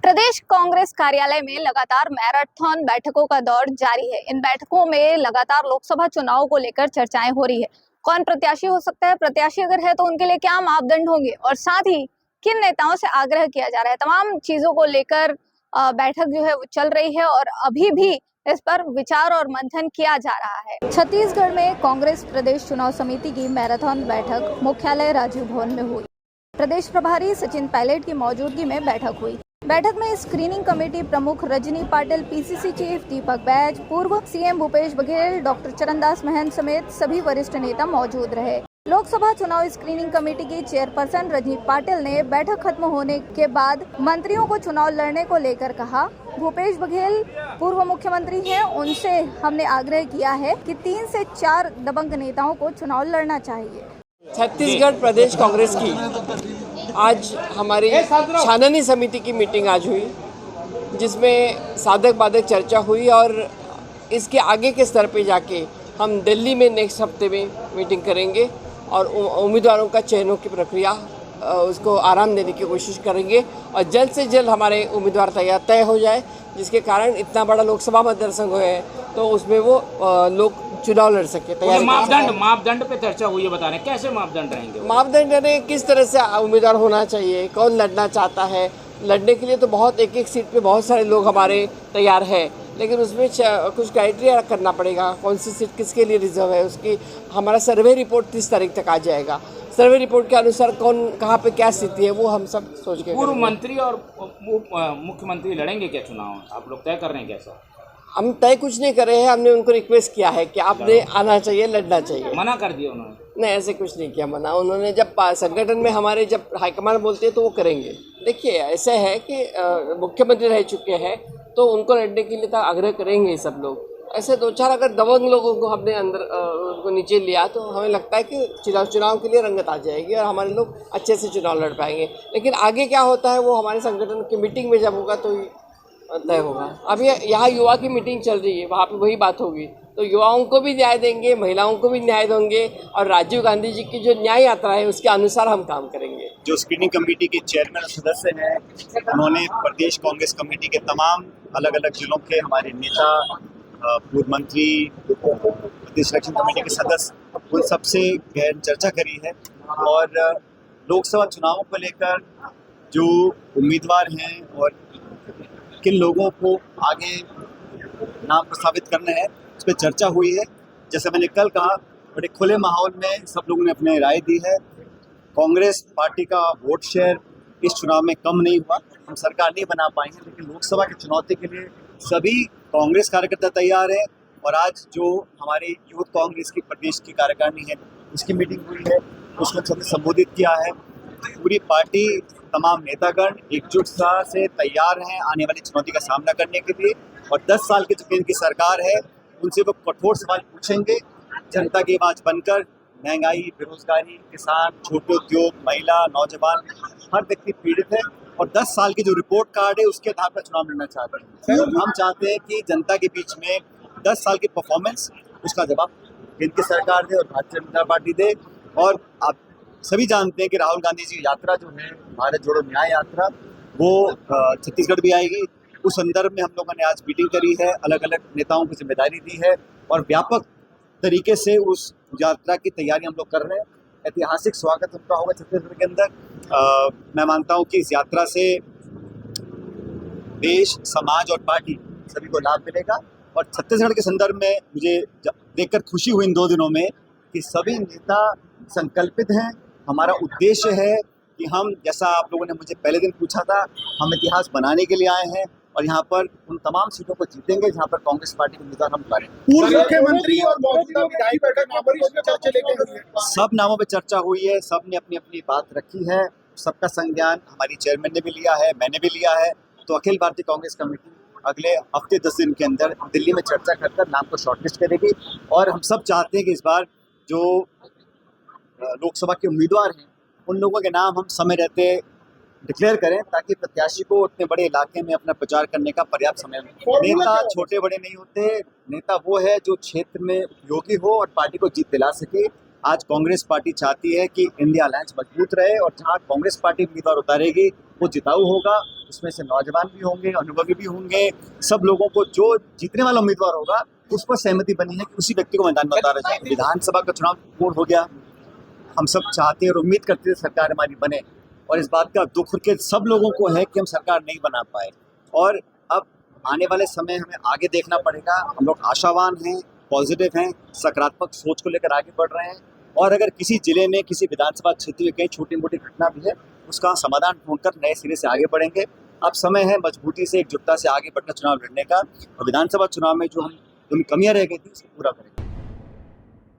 प्रदेश कांग्रेस कार्यालय में लगातार मैराथन बैठकों का दौर जारी है। इन बैठकों में लगातार लोकसभा चुनाव को लेकर चर्चाएं हो रही है। कौन प्रत्याशी हो सकता है, प्रत्याशी अगर है तो उनके लिए क्या मापदंड होंगे और साथ ही किन नेताओं से आग्रह किया जा रहा है, तमाम चीजों को लेकर बैठक जो है वो चल रही है और अभी भी इस पर विचार और मंथन किया जा रहा है। छत्तीसगढ़ में कांग्रेस प्रदेश चुनाव समिति की मैराथन बैठक मुख्यालय राजीव भवन में हुई। प्रदेश प्रभारी सचिन पायलट की मौजूदगी में बैठक हुई। बैठक में स्क्रीनिंग कमेटी प्रमुख रजनी पाटिल, पीसीसी चीफ दीपक बैज, पूर्व सीएम भूपेश बघेल, डॉक्टर चरणदास महंत समेत सभी वरिष्ठ नेता मौजूद रहे। लोकसभा चुनाव स्क्रीनिंग कमेटी की चेयरपर्सन रजनी पाटिल ने बैठक खत्म होने के बाद मंत्रियों को चुनाव लड़ने को लेकर कहा। भूपेश बघेल पूर्व मुख्यमंत्री हैं, उनसे हमने आग्रह किया है कि 3 से 4 दबंग नेताओं को चुनाव लड़ना चाहिए। छत्तीसगढ़ प्रदेश कांग्रेस की आज हमारी छाननी समिति की मीटिंग आज हुई, जिसमें साधक बाधक चर्चा हुई और इसके आगे के स्तर पे जाके हम दिल्ली में नेक्स्ट हफ्ते में मीटिंग करेंगे और उम्मीदवारों का चयनों की प्रक्रिया उसको आराम देने की कोशिश करेंगे और जल्द से जल्द हमारे उम्मीदवार तय हो जाए, जिसके कारण इतना बड़ा लोकसभा मतदारसंघ है तो उसमें वो लोग चुनाव लड़ सके। तैयारी मापदंड पे चर्चा हुई है, बता रहे हैं कैसे मापदंड रहेंगे? मापदंड यानी किस तरह से उम्मीदवार होना चाहिए, कौन लड़ना चाहता है। लड़ने के लिए तो बहुत एक सीट पे बहुत सारे लोग हमारे तैयार हैं, लेकिन उसमें कुछ क्राइटेरिया करना पड़ेगा। कौन सी सीट किसके लिए रिजर्व है, उसकी हमारा सर्वे रिपोर्ट 30 तारीख तक आ जाएगा। सर्वे रिपोर्ट के अनुसार कौन कहाँ पे क्या स्थिति है वो हम सब सोच के। पूर्व मंत्री और मुख्यमंत्री लड़ेंगे क्या चुनाव? आप लोग तय कर रहे हैं कैसा? हम तय कुछ नहीं कर रहे हैं, हमने उनको रिक्वेस्ट किया है कि आपने आना चाहिए, लड़ना चाहिए। मना कर दिया उन्होंने? नहीं, ऐसे कुछ नहीं किया मना। उन्होंने जब संगठन में हमारे जब हाईकमान बोलते हैं तो वो करेंगे। देखिए ऐसे है कि मुख्यमंत्री रह चुके हैं तो उनको लड़ने के लिए तो आग्रह करेंगे सब लोग। ऐसे 2-4 अगर दबंग लोगों को हमने अंदर उनको नीचे लिया तो हमें लगता है कि चुनाव के लिए रंगत आ जाएगी और हमारे लोग अच्छे से चुनाव लड़ पाएंगे। लेकिन आगे क्या होता है वो हमारे संगठन की मीटिंग में जब होगा तो तय होगा। अभी यहाँ युवा की मीटिंग चल रही है, वहाँ पे वही बात होगी, तो युवाओं को भी न्याय देंगे, महिलाओं को भी न्याय देंगे और राजीव गांधी जी की जो न्याय यात्रा है उसके अनुसार हम काम करेंगे। जो स्क्रीनिंग कमेटी के चेयरमैन और सदस्य हैं, उन्होंने प्रदेश कांग्रेस कमेटी के तमाम अलग अलग जिलों के हमारे नेता, पूर्व मंत्री, प्रदेश इलेक्शन कमेटी के सदस्य, उन सबसे गहन चर्चा करी है और लोकसभा चुनावों को लेकर जो उम्मीदवार हैं और किन लोगों को आगे नाम प्रस्तावित करना है उस पर चर्चा हुई है। जैसे मैंने कल कहा, बड़े खुले माहौल में सब लोगों ने अपनी राय दी है। कांग्रेस पार्टी का वोट शेयर इस चुनाव में कम नहीं हुआ, हम सरकार नहीं बना पाएंगे, लेकिन लोकसभा की चुनौती के लिए सभी कांग्रेस कार्यकर्ता तैयार हैं। और आज जो हमारी यूथ कांग्रेस की प्रदेश की कार्यकारिणी है उसकी मीटिंग हुई है, उसको सबने संबोधित किया है। पूरी पार्टी, तमाम नेतागण एकजुटता से तैयार हैं आने वाली चुनौती का सामना करने के लिए और 10 साल की जो केंद्र की सरकार है उनसे वो कठोर सवाल पूछेंगे, जनता की आवाज बनकर। महंगाई, बेरोजगारी, किसान, छोटे उद्योग, महिला, नौजवान, हर व्यक्ति पीड़ित है और 10 साल की जो रिपोर्ट कार्ड है उसके आधार पर चुनाव लड़ना चाहते हैं। हम चाहते हैं कि जनता के बीच में 10 साल की परफॉर्मेंस, उसका जवाब केंद्र की सरकार दे और भारतीय जनता पार्टी दे। और आप सभी जानते हैं कि राहुल गांधी जी की यात्रा जो है भारत जोड़ो न्याय यात्रा, वो छत्तीसगढ़ भी आएगी। उस संदर्भ में हम लोगों ने आज मीटिंग करी है, अलग अलग नेताओं को जिम्मेदारी दी है और व्यापक तरीके से उस यात्रा की तैयारी हम लोग कर रहे हैं। ऐतिहासिक स्वागत उनका होगा छत्तीसगढ़ के अंदर। मैं मानता हूँ कि इस यात्रा से देश, समाज और पार्टी सभी को लाभ मिलेगा और छत्तीसगढ़ के संदर्भ में मुझे देखकर खुशी हुई इन 2 दिनों में कि सभी नेता संकल्पित हैं। हमारा उद्देश्य है कि हम, जैसा आप लोगों ने मुझे पहले दिन पूछा था, हम इतिहास बनाने के लिए आए हैं और यहाँ पर उन तमाम सीटों को जीतेंगे जहाँ पर कांग्रेस पार्टी के उम्मीदवार हम करें। पूर्व मुख्यमंत्री और मौजूदा विधायक सब नामों पर चर्चा हुई है, सब ने अपनी अपनी बात रखी है, सबका संज्ञान हमारी चेयरमैन ने भी लिया है, मैंने भी लिया है। तो अखिल भारतीय कांग्रेस कमेटी अगले हफ्ते 10 दिन के अंदर दिल्ली में चर्चा कर नाम को शॉर्टलिस्ट करेगी और हम सब चाहते हैं कि इस बार जो लोकसभा के उम्मीदवार हैं उन लोगों के नाम हम समय रहते डिक्लेयर करें ताकि प्रत्याशी को उतने बड़े इलाके में अपना प्रचार करने का पर्याप्त समय मिले। नेता छोटे बड़े नहीं होते, नेता वो है जो क्षेत्र में उपयोगी हो और पार्टी को जीत दिला सके। आज कांग्रेस पार्टी चाहती है कि इंडिया अलायंस मजबूत रहे और जहां कांग्रेस पार्टी उम्मीदवार उतारेगी वो जिताऊ होगा। उसमें से नौजवान भी होंगे, अनुभवी भी होंगे। सब लोगों को जो जीतने वाला उम्मीदवार होगा उस पर सहमति बनी है कि उसी व्यक्ति को मैदान में उतारा जाए। विधानसभा का चुनाव पूर्ण हो गया। हम सब चाहते हैं और उम्मीद करते थे सरकार हमारी बने, और इस बात का दुख के सब लोगों को है कि हम सरकार नहीं बना पाए। और अब आने वाले समय हमें आगे देखना पड़ेगा। हम लोग आशावान हैं, पॉजिटिव हैं, सकारात्मक सोच को लेकर आगे बढ़ रहे हैं। और अगर किसी जिले में, किसी विधानसभा क्षेत्र में कहीं छोटी मोटी घटना भी है, उसका समाधान ढूंढकर नए सिरे से आगे बढ़ेंगे। अब समय है मजबूती से, एकजुटता से आगे बढ़कर चुनाव लड़ने का, और विधानसभा चुनाव में जो हम कमियां रह गई थी उसको पूरा करेंगे।